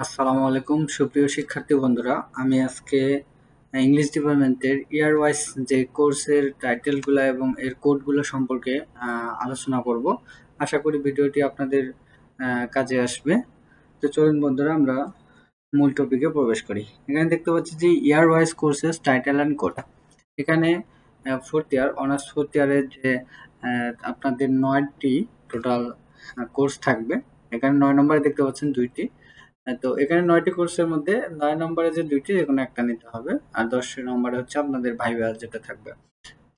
আসসালামু আলাইকুম সুপ্রিয় শিক্ষার্থী বন্ধুরা, আমি আজকে ইংলিশ ডিপার্টমেন্টের ইয়ার ওয়াইজ যে কোর্সের টাইটেলগুলো এবং এর কোডগুলো সম্পর্কে আলোচনা করব। আশা করি ভিডিওটি আপনাদের কাজে আসবে। তো চলুন বন্ধুরা, আমরা মূল টপিকে প্রবেশ করি। এখানে দেখতে পাচ্ছি যে ইয়ার wise courses title and code. এখানে ফোর্থ ইয়ার অনার্স ফোর্থ ইয়ারের যে আপনাদের 9টি টোটাল কোর্স থাকবে। এখানে 9 নম্বরে দেখতে পাচ্ছেন 2টি। তো এখানে 9টি কোর্সের মধ্যে 9 নম্বরে যে 2টি যেকোনো একটা নিতে হবে, আর 10 নম্বরে হচ্ছে আপনাদের ভাইভা যেটা থাকবে।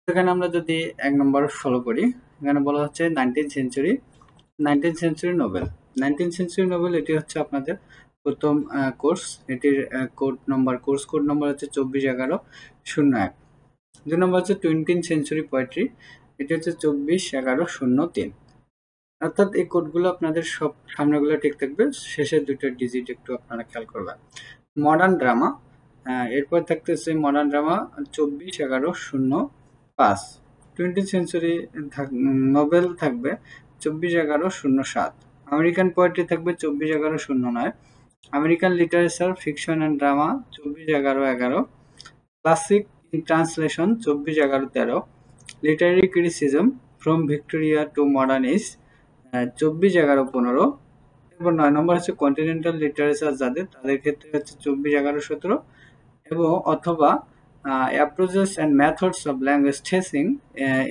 এখানে আমরা যদি 1 নম্বর ফলো করি, এখানে বলা হচ্ছে 19th century Nobel. 19th century Nobel এটি হচ্ছে আপনাদের প্রথম কোর্স। এটির কোর্স কোড নম্বর হচ্ছে 241101। 2 নম্বর হচ্ছে 20th সেঞ্চুরি পোয়েট্রি, এটি হচ্ছে 241103। অর্থাৎ এই কোডগুলো আপনাদের সব সামনেগুলো ঠিক থাকবে, শেষের দুটো ডিজিট একটু আপনারা খেয়াল করবেন। মডার্ন ড্রামা, এরপর থাকতেছে modern drama 241105। 20th century Nobel থাকবে 241107। আমেরিকান পোয়েট্রি থাকবে 241109। American literature fiction and drama 241111। Classic in translation 241113। Literary criticism from Victoria to modern age 241115। এরপর 9 নম্বর হচ্ছে কন্টিনেন্টাল লিটারেচার, তাদের ক্ষেত্রে হচ্ছে 241117 এবং অথবা approaches and methods of language testing,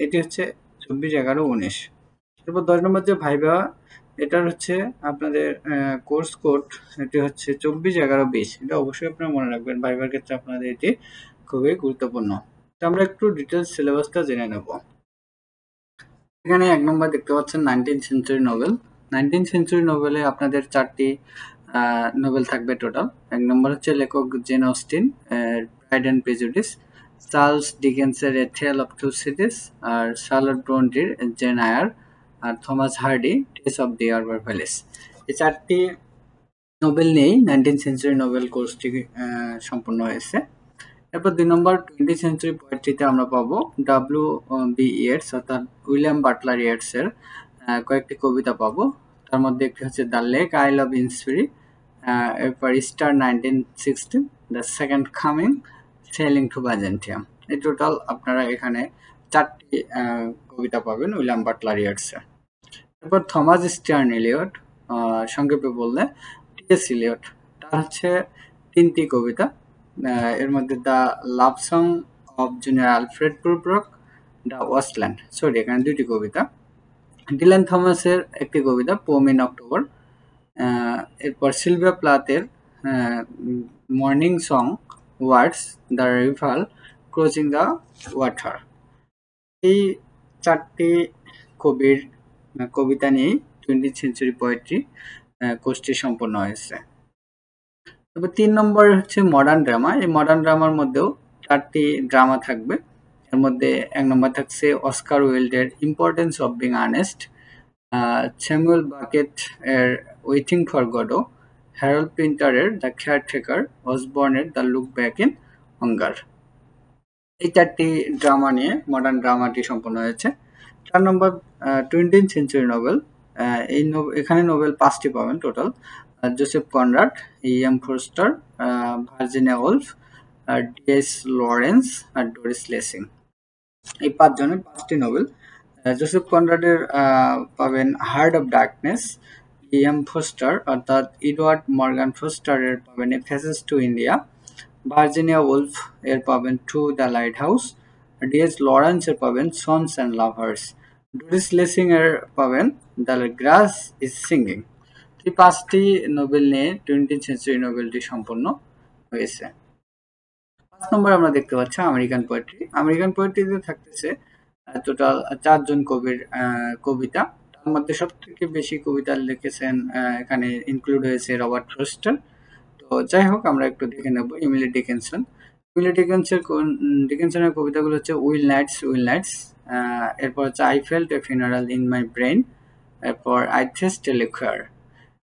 এটি হচ্ছে 241119। এরপর 10 নম্বর যে ভাইভা, এটার হচ্ছে আপনাদের কোর্স কোড, এটি হচ্ছে 241120। এটা অবশ্যই আপনারা মনে রাখবেন, ভাইভার ক্ষেত্রে আপনাদের এটি খুবই গুরুত্বপূর্ণ। তো আমরা একটু ডিটেলস সিলেবাসটা জেনে নেব। এখানে 1 নম্বর দেখতে পাচ্ছেন 19th century Nobel. 19th century নোবেলে আপনাদের 4টি নোবেল থাকবে টোটাল। 1 নম্বর হচ্ছে লেখক Jane Austen, Pride and Prejudice. Charles ডিকেন্সের a Tale of Two Cities, আর শার্লট ব্রন্টির জেন আয়ার, আর Thomas Hardy Tess of the d'Urbervilles. এই 4টি নোবেল নিয়েই 19th সেঞ্চুরি নোবেল কোর্সটি সম্পূর্ণ হয়েছে। এরপর 2 নম্বর 20th সেঞ্চুরি পোয়েট্রিতে আমরা পাবো ডব্লিউ.বি. ইয়েটস অর্থাৎ উইলিয়াম বাটলার ইয়েটসের কয়েকটি কবিতা পাবো। তার মধ্যে একটি হচ্ছে the lake isle of Innisfree, এরপর Easter 1916, the second coming, sailing to Byzantium. এই টোটাল আপনারা এখানে 4টি কবিতা পাবেন উইলিয়াম বাটলার ইয়েটসের। এরপর থমাস স্টার্ন এলিয়ট, সংক্ষেপে বললে টি.এস. ইলিয়ট, তার হচ্ছে 3টি কবিতা। এর মধ্যে the Love Song of junior Alfred Prufrock, the Waste Land, এখানে 2টি কবিতা। ডিলান থমাসের একটি কবিতা পোম ইন অক্টোবর। এরপর সিলভিয়া প্লাথের Morning Song Words, the River Crossing the Water. এই 4টি কবির কবিতা নিয়েই 20th সেঞ্চুরি পোয়েট্রি কোর্সটি সম্পন্ন হয়েছে। তবে 3 নম্বর হচ্ছে মডার্ন ড্রামা। এই মডার্ন ড্রামার মধ্যেও 4টি ড্রামা থাকবে। এর মধ্যে 1 নম্বর থাকছে অস্কার ওয়াইল্ডের Importance of Being Earnest, Samuel Beckett এর ওয়েটিং ফর গডো, হ্যারল্ড প্রিন্টারের দ্য কেয়ারটেকার, অসবর্নের the Look Back in Anger. এই 4টি ড্রামা নিয়ে মডার্ন ড্রামাটি সম্পন্ন হয়েছে। 4 নম্বর 20th সেঞ্চুরি নোবেল। এখানে নোবেল 5টি পাবেন total. Joseph Conrad, E.M. Forster, Virginia Woolf, D.S. Lawrence, আর ডোরিস লেসিং। এই 5 জনের 5টি নোবেল। জোসেফ কনরাডের পাবেন হার্ট অফ ডার্কনেস। E.M. ফোর্স্টার অর্থাৎ এডওয়ার্ড মর্গান ফোর্স্টারের পাবেন a passage to India. Virginia wolf এর পাবেন to the light house. D.S. Lawrence এর পাবেন সন্স অ্যান্ড লাভার্স। ডোরিস লেসিং এর পাবেন দ্য গ্রাস ইজ সিঙ্গিং। এই 5টি নোবেল নিয়ে 20th সেঞ্চুরি নোবেলটি সম্পন্ন হয়েছে। 5 নম্বর আমরা দেখতে পাচ্ছি আমেরিকান পোয়েট্রি। আমেরিকান পোয়েট্রিতে থাকতেছে টোটাল 4 জন কবির কবিতা। তার মধ্যে সবথেকে বেশি কবিতা লিখেছেন, এখানে ইনক্লুড হয়েছে রবার্ট ফ্রস্টার। তো যাই হোক, আমরা একটু দেখে নেব এমিলি ডিকিনসন। এমিলি ডিকিনসনের কবিতাগুলো হচ্ছে উইল নাইটস, এরপর হচ্ছে I felt a funeral in my brain, এরপর আই থ্রেস্ট এ লিকুয়ার।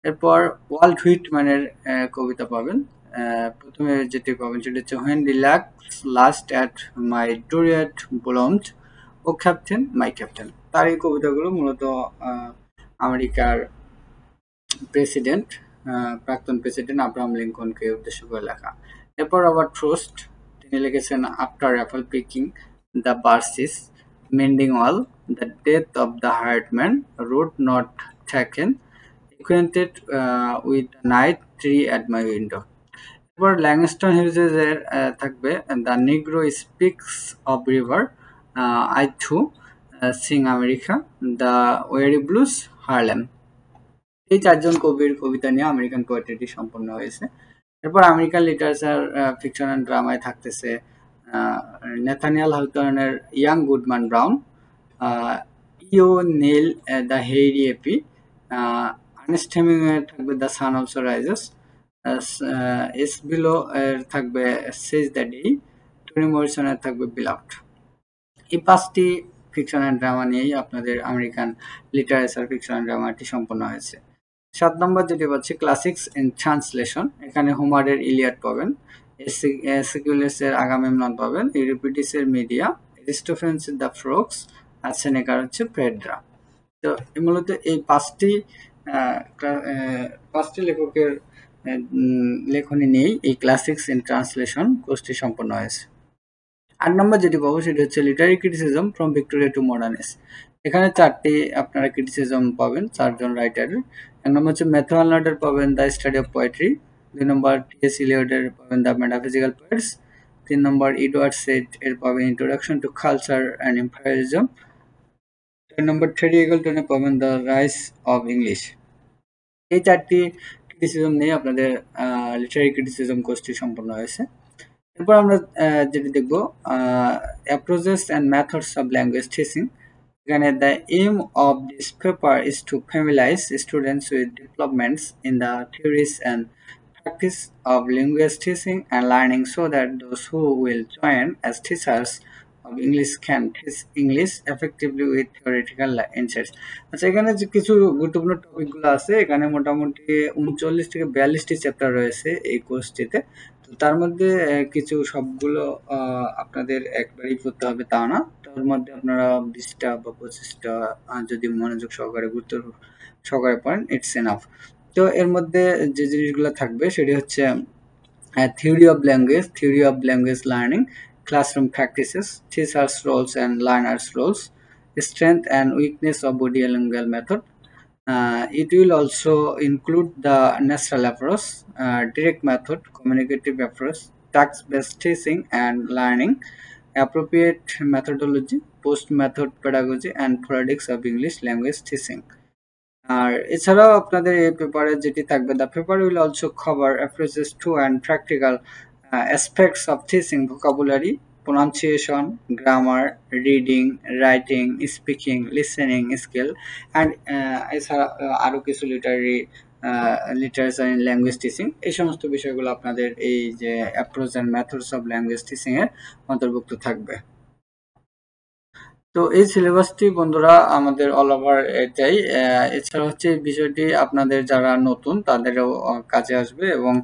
এরপর ওয়াল্ট হুইটম্যানের কবিতা পাবেন। প্রথমে যেটি পাবেন সেটি হচ্ছে when lilacs last at my dooryard bloomed, O Captain my Captain. তার এই কবিতাগুলো মূলত আমেরিকার প্রেসিডেন্ট প্রাক্তন প্রেসিডেন্ট আব্রাহাম লিঙ্কনকে উদ্দেশ্য করে লেখা। এরপর রবার্ট ফ্রোস্ট, তিনি লিখেছেন After Apple Picking the Birches Mending Wall the Death of the Hired Man Road Not Taken acquainted with the night tree at my window। এরপর ল্যাংস্টন হিউজেসের থাকবে the Negro Speaks of River, I too sing America, the Weary Blues, Harlem. এই চারজন কবির কবিতা নিয়ে American পোয়েট্রিটি সম্পন্ন হয়েছে। এরপর American literature fiction and ড্রামায় থাকতেছে নেথানিয়াল হawthorneর Young Goodman Brown, O'Neill the Hairy Ape, Ernest Hemingway থাকবে the Sun Also Rises, Saul Bellow এর থাকবে সেজ দ্য ডে, টনি মরিসনের থাকবে বিলাভড। এই 5টি ফিকশন অ্যান্ড ড্রামা নিয়েই আপনাদের আমেরিকান লিটারেচার ফিকশন অ্যান্ড ড্রামাটি সম্পন্ন হয়েছে। 7 নম্বর যেটি পাচ্ছি ক্লাসিক্স ইন ট্রান্সলেশন। এখানে হোমারের ইলিয়াড পাবেন, এসকিউলেসের আগামেমনন পাবেন, ইউরিপিডিসের মিডিয়া, এরিস্টোফেন্সের দ্য ফ্রোগস, আর সেনেকার হচ্ছে ফেডরা। তো মূলত এই 5টি লেখকের লেখনী নিয়েই এই ক্লাসিক্স ইন ট্রান্সলেশন কোর্সটি সম্পন্ন হয়েছে। 8 নম্বর যেটি পাবো সেটি হচ্ছে literary criticism from Victoria to modern age. এখানে 4টি আপনারা ক্রিটিসিজম পাবেন 4জন রাইটারের। 1 নম্বর হচ্ছে ম্যাথু আর্নল্ডের পাবেন দ্য স্টাডি অফ পোয়েট্রি, 2 নম্বর টি.এস. ইলিয়টের পাবেন দ্য মেটাফিজিক্যাল পোয়েটস, 3 নম্বর এডওয়ার্ড সেড এর পাবেন Introduction to Culture and Imperialism, 4 নম্বর টেরি এগলটনের পাবেন দ্য রাইস অফ ইংলিশ। এই 4টি ক্রিটিসিজম নিয়ে আপনাদের লিটারি ক্রিটিসিজম কোর্সটি সম্পন্ন হয়েছে। এরপর আমরা যেটি দেখব approaches and methods of language teaching. এখানে the aim of this paper is to familiarise students with developments in the theories and practice of language teaching and learning so that those who will join as teachers of English can teach English effectively with theoretical insights। আচ্ছা, এখানে যে কিছু গুরুত্বপূর্ণ টপিকগুলো আছে, এখানে মোটামুটি 39 থেকে 42টি চ্যাপ্টার রয়েছে এই কোর্সটিতে। তো তার মধ্যে কিছু সবগুলো আপনাদের একবারই পড়তে হবে তা না, তার মধ্যে আপনারা 20টা বা 25টা যদি মনোযোগ সহকারে গুরুত্ব সহকারে পড়েন, ইটস এনাফ। তো এর মধ্যে যে জিনিসগুলো থাকবে সেটি হচ্ছে theory of language learning, classroom practices, teachers roles and learners roles, strength and weakness of bilingual method. It will also include the natural approach, direct method, communicative approach, task-based teaching and learning, appropriate methodology, post-method pedagogy, and phonetics of English language teaching। আর এছাড়াও আপনাদের এই পেপারে যেটি থাকবে, the paper will also cover approaches to and practical aspects of teaching, vocabulary, pronunciation, grammar, reading, writing, speaking, listening skill, and এছাড়া আরও কিছু লিটারেচার ইন ল্যাঙ্গুয়েজ টিচিং। এই সমস্ত বিষয়গুলো আপনাদের এই যে approach and methods of language teaching এর অন্তর্ভুক্ত থাকবে। তো এই সিলেবাসটি বন্ধুরা আমাদের অল ওভার এটাই। এছাড়া হচ্ছে এই বিষয়টি আপনাদের যারা নতুন তাদেরও কাজে আসবে, এবং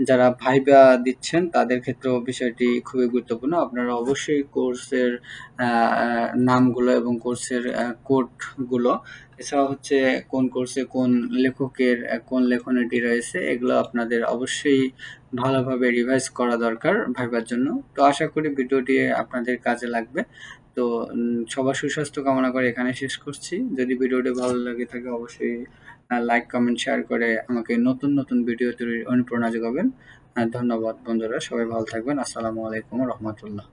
যারা ভাইবা দিচ্ছেন তাদের ক্ষেত্রেও বিষয়টি খুবই গুরুত্বপূর্ণ। আপনারা অবশ্যই কোর্সের নামগুলো এবং কোর্সের কোডগুলো, এছাড়া হচ্ছে কোন কোর্সে কোন লেখকের কোন লেখনীটি রয়েছে, এগুলো আপনাদের অবশ্যই ভালোভাবে রিভাইজ করা দরকার ভাইবার জন্য। তো আশা করি ভিডিওটি আপনাদের কাজে লাগবে। তো সবার সুস্বাস্থ্য কামনা করে এখানে শেষ করছি। যদি ভিডিওটি ভালো লাগে থাকে অবশ্যই লাইক, কমেন্ট, শেয়ার করে আমাকে নতুন নতুন ভিডিও তৈরির অনুপ্রেরণা যোগাবেন। ধন্যবাদ বন্ধুরা, সবাই ভালো থাকবেন। আসসালামু আলাইকুম রহমতুল্লাহ।